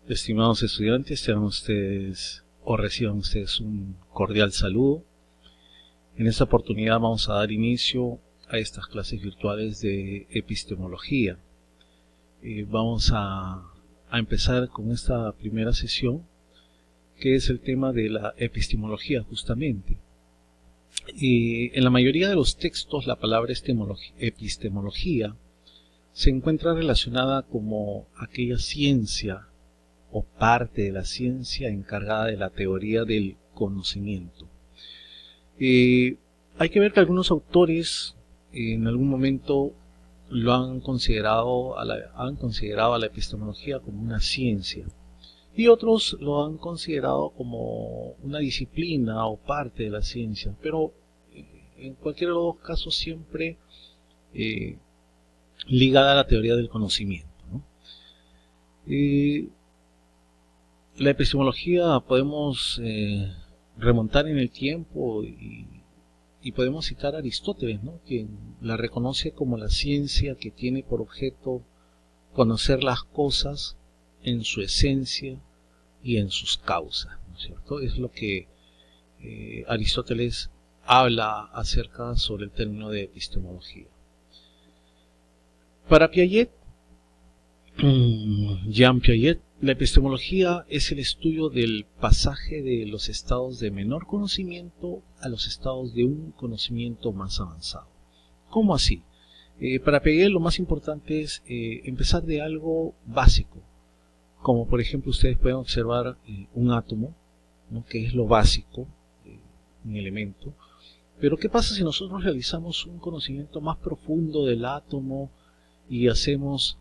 Estimados estudiantes, tengan ustedes o reciban ustedes un cordial saludo. En esta oportunidad vamos a dar inicio a estas clases virtuales de epistemología. Vamos a empezar con esta primera sesión, que es el tema de la epistemología justamente. En la mayoría de los textos la palabra epistemología se encuentra relacionada como aquella ciencia o parte de la ciencia encargada de la teoría del conocimiento. Hay que ver que algunos autores en algún momento lo han considerado a la epistemología como una ciencia y otros lo han considerado como una disciplina o parte de la ciencia, pero en cualquiera de los dos casos siempre ligada a la teoría del conocimiento, ¿no? La epistemología podemos remontar en el tiempo y podemos citar a Aristóteles, ¿no?, quien la reconoce como la ciencia que tiene por objeto conocer las cosas en su esencia y en sus causas, ¿no es cierto? Es lo que Aristóteles habla acerca sobre el término de epistemología. Para Piaget, Jean Piaget, la epistemología es el estudio del pasaje de los estados de menor conocimiento a los estados de un conocimiento más avanzado. ¿Cómo así? Para Piaget lo más importante es empezar de algo básico, como por ejemplo ustedes pueden observar un átomo, ¿no?, que es lo básico, un elemento. Pero ¿qué pasa si nosotros realizamos un conocimiento más profundo del átomo y hacemos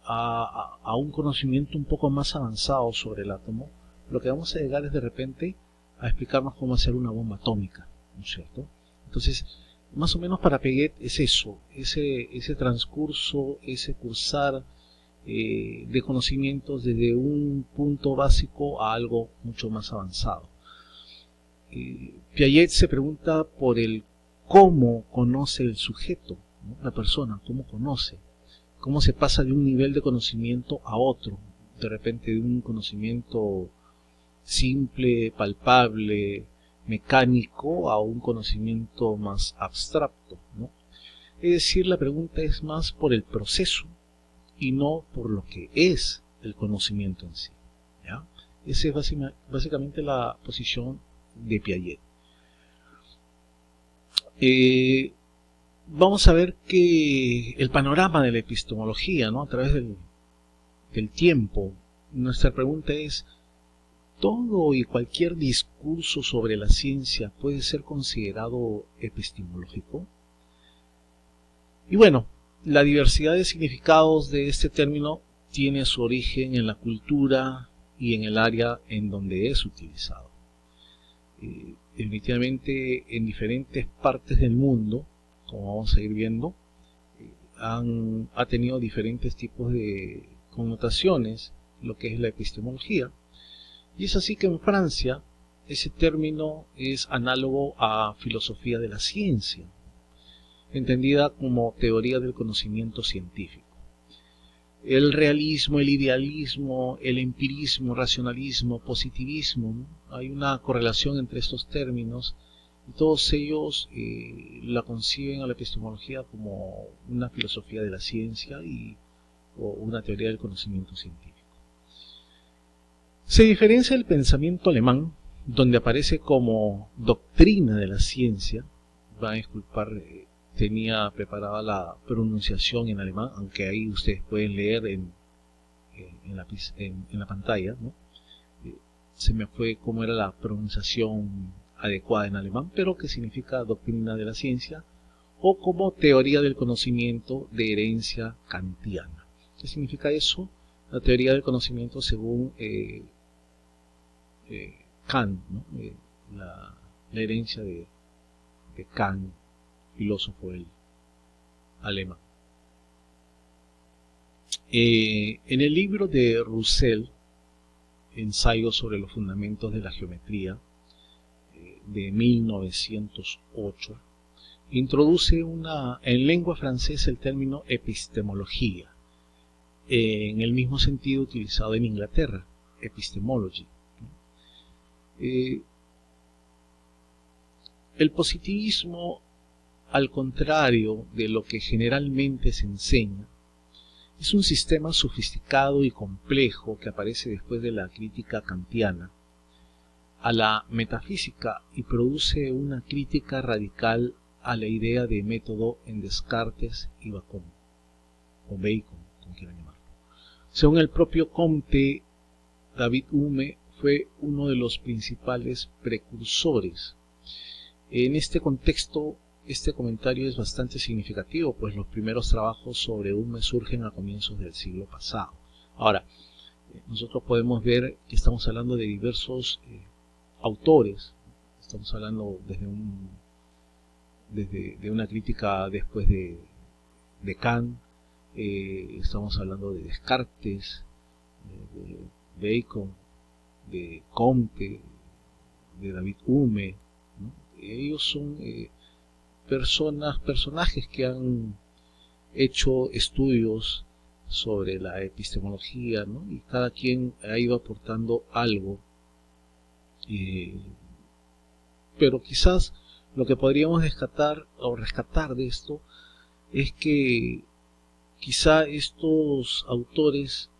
a un conocimiento un poco más avanzado sobre el átomo? Lo que vamos a llegar es de repente a explicarnos cómo hacer una bomba atómica, ¿no es cierto? Entonces, más o menos para Piaget es eso, ese transcurso, ese cursar de conocimientos desde un punto básico a algo mucho más avanzado. Piaget se pregunta por el cómo conoce el sujeto, ¿no?, la persona, cómo conoce, cómo se pasa de un nivel de conocimiento a otro, de repente de un conocimiento simple, palpable, mecánico, a un conocimiento más abstracto, ¿no? Es decir, la pregunta es más por el proceso y no por lo que es el conocimiento en sí, ¿ya? Esa es básicamente la posición de Piaget. Vamos a ver que el panorama de la epistemología, ¿no?, a través del tiempo, nuestra pregunta es: ¿todo y cualquier discurso sobre la ciencia puede ser considerado epistemológico? Y bueno, la diversidad de significados de este término tiene su origen en la cultura y en el área en donde es utilizado. Definitivamente en diferentes partes del mundo, como vamos a ir viendo, ha tenido diferentes tipos de connotaciones lo que es la epistemología, y es así que en Francia ese término es análogo a filosofía de la ciencia, entendida como teoría del conocimiento científico. El realismo, el idealismo, el empirismo, racionalismo, positivismo, ¿no?, hay una correlación entre estos términos y todos ellos la conciben a la epistemología como una filosofía de la ciencia o una teoría del conocimiento científico. Se diferencia del pensamiento alemán, donde aparece como doctrina de la ciencia. Van a disculpar, tenía preparada la pronunciación en alemán, aunque ahí ustedes pueden leer en la pantalla, ¿no? Se me fue cómo era la pronunciación adecuada en alemán, pero que significa doctrina de la ciencia o como teoría del conocimiento de herencia kantiana. ¿Qué significa eso? La teoría del conocimiento según Kant, ¿no?, la herencia de Kant, filósofo alemán. En el libro de Roussel, Ensayo sobre los fundamentos de la geometría, de 1908, introduce en lengua francesa el término epistemología. en el mismo sentido utilizado en Inglaterra, epistemology. El positivismo, al contrario de lo que generalmente se enseña, es un sistema sofisticado y complejo que aparece después de la crítica kantiana a la metafísica y produce una crítica radical a la idea de método en Descartes y Bacon, o Bacon, como quieran llamarlo. Según el propio Comte, David Hume fue uno de los principales precursores. En este contexto, este comentario es bastante significativo, pues los primeros trabajos sobre Hume surgen a comienzos del siglo pasado. Ahora, nosotros podemos ver que estamos hablando de diversos autores, estamos hablando desde una crítica después de Kant, estamos hablando de Descartes, de Bacon, de Comte, de David Hume, ¿no? Ellos son personajes que han hecho estudios sobre la epistemología, ¿no? Y cada quien ha ido aportando algo, pero quizás lo que podríamos rescatar de esto es que quizá estos autores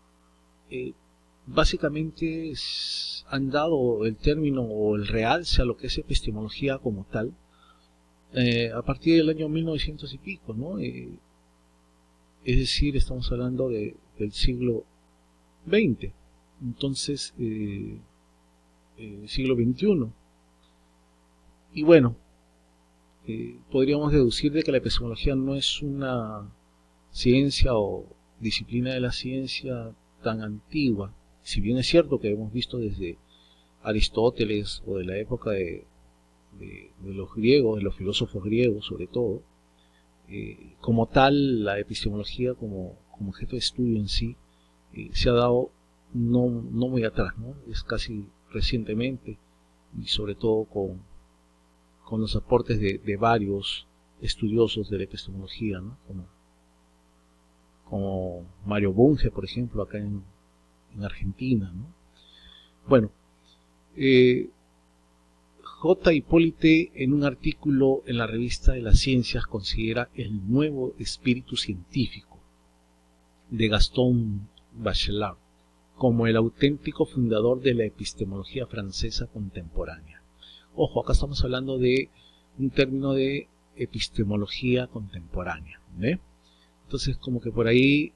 básicamente han dado el término o el realce a lo que es epistemología como tal a partir del año 1900 y pico, ¿no? Es decir, estamos hablando del siglo XX, entonces siglo XXI. Y bueno, podríamos deducir de que la epistemología no es una ciencia o disciplina de la ciencia tan antigua, si bien es cierto que hemos visto desde Aristóteles o de la época de los griegos, de los filósofos griegos sobre todo, como tal la epistemología como objeto de estudio en sí se ha dado no muy atrás, ¿no? Es casi recientemente, y sobre todo con los aportes de varios estudiosos de la epistemología, ¿no? Como Mario Bunge, por ejemplo, acá en Argentina, ¿no? Bueno, J. Hipólite, en un artículo en la revista de las Ciencias, considera el nuevo espíritu científico de Gaston Bachelard como el auténtico fundador de la epistemología francesa contemporánea. Ojo, acá estamos hablando de un término de epistemología contemporánea, ¿ve? Entonces, como que por ahí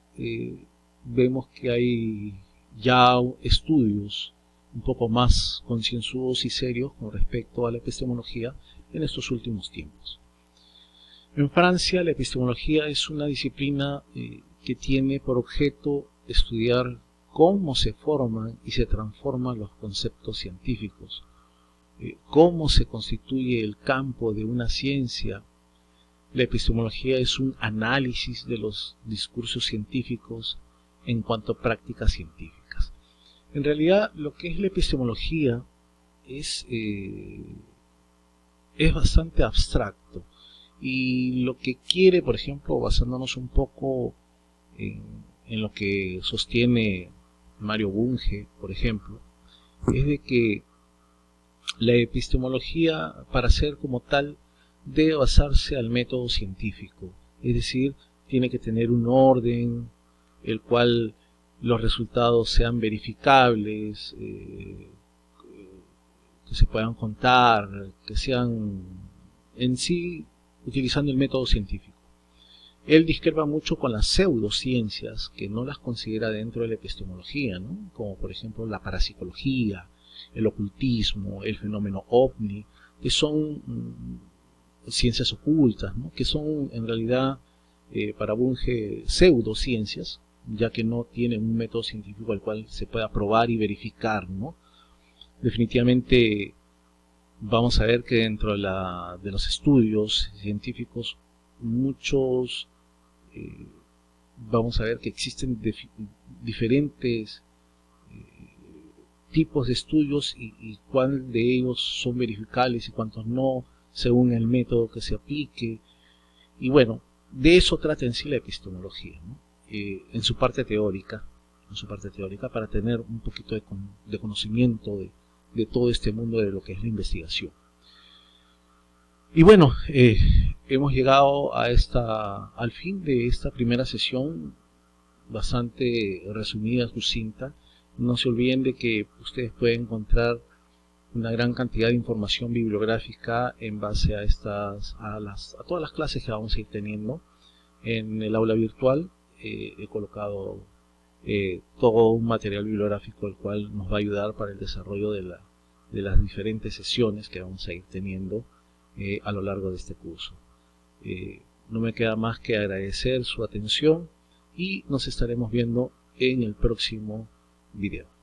vemos que hay ya estudios un poco más concienzudos y serios con respecto a la epistemología en estos últimos tiempos. En Francia, la epistemología es una disciplina que tiene por objeto estudiar cómo se forman y se transforman los conceptos científicos, cómo se constituye el campo de una ciencia. La epistemología es un análisis de los discursos científicos en cuanto a prácticas científicas. En realidad, lo que es la epistemología es bastante abstracto, y lo que quiere, por ejemplo, basándonos un poco en lo que sostiene Mario Bunge, por ejemplo, es de que la epistemología, para ser como tal, debe basarse al método científico, es decir, tiene que tener un orden, el cual los resultados sean verificables, que se puedan contar, que sean en sí utilizando el método científico. Él discrepa mucho con las pseudociencias, que no las considera dentro de la epistemología, ¿no? Como por ejemplo la parapsicología, el ocultismo, el fenómeno ovni, que son ciencias ocultas, ¿no? Que son en realidad para Bunge pseudociencias, ya que no tienen un método científico al cual se pueda probar y verificar, ¿no? Definitivamente vamos a ver que dentro de los estudios científicos muchos vamos a ver que existen diferentes tipos de estudios y cuál de ellos son verificables y cuántos no, según el método que se aplique. Y bueno, de eso trata en sí la epistemología, ¿no? en su parte teórica, para tener un poquito de conocimiento de todo este mundo de lo que es la investigación. Y bueno, hemos llegado al fin de esta primera sesión, bastante resumida, sucinta. No se olviden de que ustedes pueden encontrar una gran cantidad de información bibliográfica en base a todas las clases que vamos a ir teniendo en el aula virtual. He colocado todo un material bibliográfico el cual nos va a ayudar para el desarrollo de las diferentes sesiones que vamos a ir teniendo a lo largo de este curso. No me queda más que agradecer su atención y nos estaremos viendo en el próximo video.